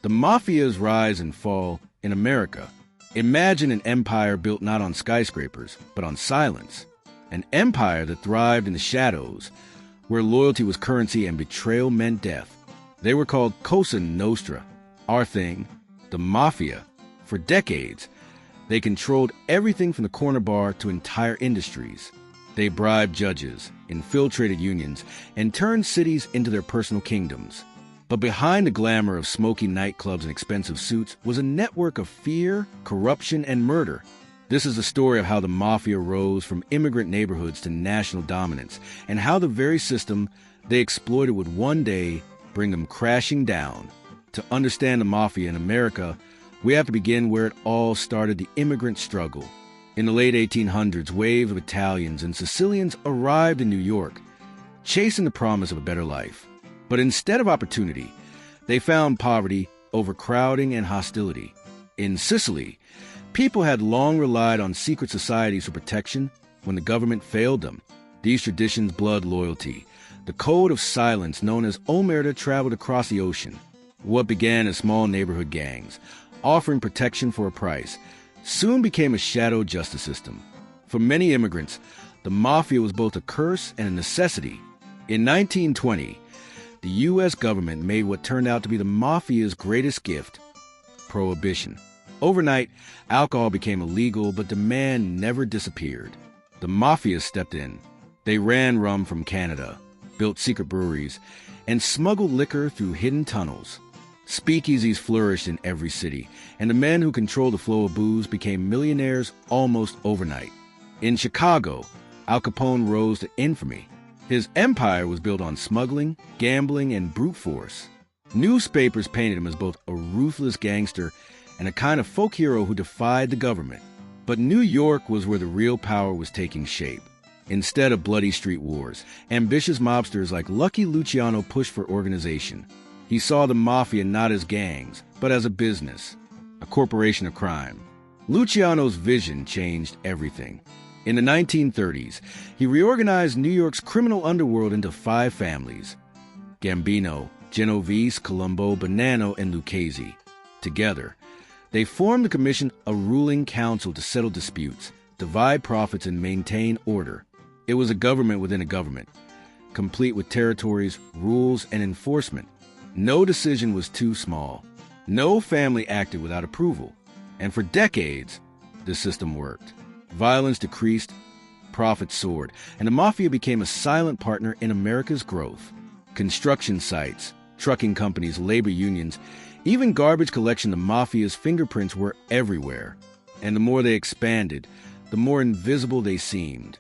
The Mafia's rise and fall in America. Imagine an empire built not on skyscrapers, but on silence. An empire that thrived in the shadows, where loyalty was currency and betrayal meant death. They were called Cosa Nostra, our thing, the Mafia. For decades, they controlled everything from the corner bar to entire industries. They bribed judges, infiltrated unions, and turned cities into their personal kingdoms. But behind the glamour of smoky nightclubs and expensive suits was a network of fear, corruption, and murder. This is the story of how the Mafia rose from immigrant neighborhoods to national dominance, and how the very system they exploited would one day bring them crashing down. To understand the Mafia in America, we have to begin where it all started, the immigrant struggle. In the late 1800s, waves of Italians and Sicilians arrived in New York, chasing the promise of a better life. But instead of opportunity, they found poverty, overcrowding, and hostility. In Sicily, people had long relied on secret societies for protection when the government failed them. These traditions, blood loyalty, the code of silence known as omerta, traveled across the ocean. What began as small neighborhood gangs, offering protection for a price, soon became a shadow justice system. For many immigrants, the Mafia was both a curse and a necessity. In 1920, the U.S. government made what turned out to be the Mafia's greatest gift: prohibition. Overnight, alcohol became illegal, but demand never disappeared. The Mafia stepped in. They ran rum from Canada, built secret breweries, and smuggled liquor through hidden tunnels. Speakeasies flourished in every city, and the men who controlled the flow of booze became millionaires almost overnight. In Chicago, Al Capone rose to infamy. His empire was built on smuggling, gambling, and brute force. Newspapers painted him as both a ruthless gangster and a kind of folk hero who defied the government. But New York was where the real power was taking shape. Instead of bloody street wars, ambitious mobsters like Lucky Luciano pushed for organization. He saw the Mafia not as gangs, but as a business, a corporation of crime. Luciano's vision changed everything. In the 1930s, he reorganized New York's criminal underworld into 5 families: Gambino, Genovese, Colombo, Bonanno, and Lucchese. Together, they formed the Commission, a ruling council to settle disputes, divide profits, and maintain order. It was a government within a government, complete with territories, rules, and enforcement. No decision was too small. No family acted without approval. And for decades, this system worked. Violence decreased, profits soared, and the Mafia became a silent partner in America's growth. Construction sites, trucking companies, labor unions, even garbage collection, the Mafia's fingerprints were everywhere. And the more they expanded, the more invisible they seemed.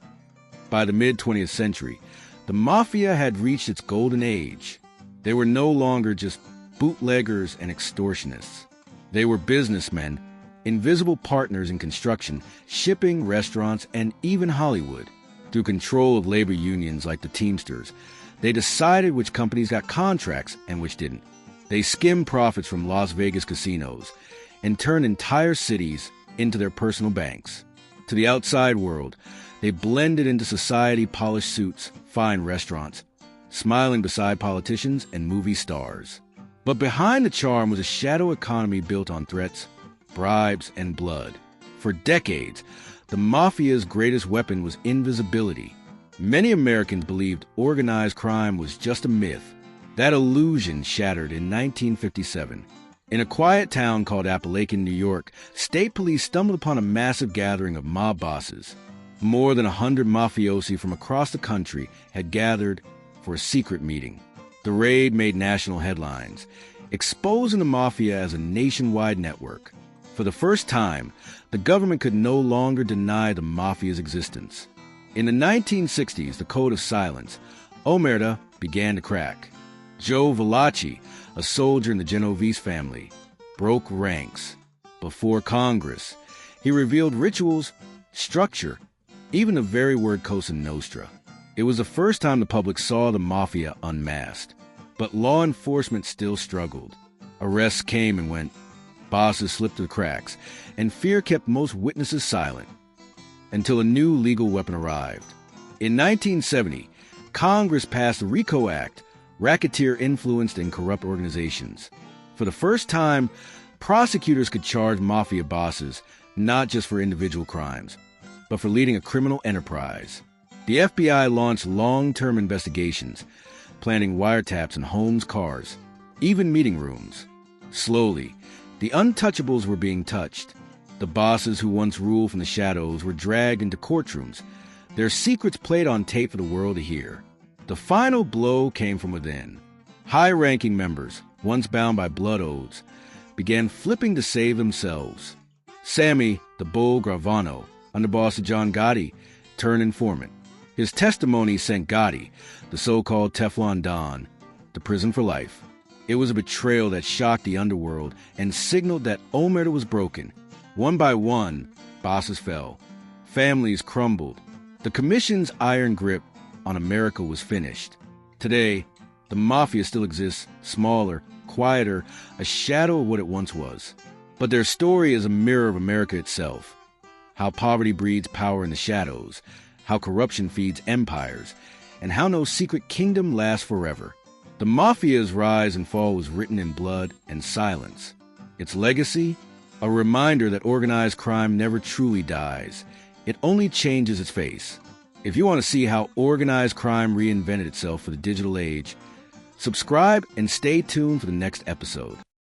By the mid-20th century, the Mafia had reached its golden age. They were no longer just bootleggers and extortionists. They were businessmen, invisible partners in construction, shipping, restaurants, and even Hollywood. Through control of labor unions like the Teamsters, they decided which companies got contracts and which didn't. They skimmed profits from Las Vegas casinos and turned entire cities into their personal banks. To the outside world, they blended into society, polished suits, fine restaurants, smiling beside politicians and movie stars. But behind the charm was a shadow economy built on threats, bribes, and blood. For decades, the Mafia's greatest weapon was invisibility. Many Americans believed organized crime was just a myth. That illusion shattered in 1957. In a quiet town called Appalachian, New York, state police stumbled upon a massive gathering of mob bosses. More than 100 mafiosi from across the country had gathered for a secret meeting. The raid made national headlines, exposing the Mafia as a nationwide network. For the first time, the government could no longer deny the Mafia's existence. In the 1960s, the code of silence, omerta, began to crack. Joe Valachi, a soldier in the Genovese family, broke ranks. Before Congress, he revealed rituals, structure, even the very word Cosa Nostra. It was the first time the public saw the Mafia unmasked. But law enforcement still struggled. Arrests came and went. Bosses slipped through the cracks, and fear kept most witnesses silent, until a new legal weapon arrived. In 1970, Congress passed the RICO Act, Racketeer Influenced and Corrupt Organizations. For the first time, prosecutors could charge mafia bosses not just for individual crimes, but for leading a criminal enterprise. The FBI launched long-term investigations, planning wiretaps in homes, cars, even meeting rooms. Slowly, the untouchables were being touched. The bosses who once ruled from the shadows were dragged into courtrooms, their secrets played on tape for the world to hear. The final blow came from within. High-ranking members, once bound by blood oaths, began flipping to save themselves. Sammy, the bull Gravano, underboss to John Gotti, turned informant. His testimony sent Gotti, the so-called Teflon Don, to prison for life. It was a betrayal that shocked the underworld and signaled that Omerta was broken. One by one, bosses fell. Families crumbled. The Commission's iron grip on America was finished. Today, the Mafia still exists, smaller, quieter, a shadow of what it once was. But their story is a mirror of America itself. How poverty breeds power in the shadows, how corruption feeds empires, and how no secret kingdom lasts forever. The Mafia's rise and fall was written in blood and silence. Its legacy? A reminder that organized crime never truly dies. It only changes its face. If you want to see how organized crime reinvented itself for the digital age, subscribe and stay tuned for the next episode.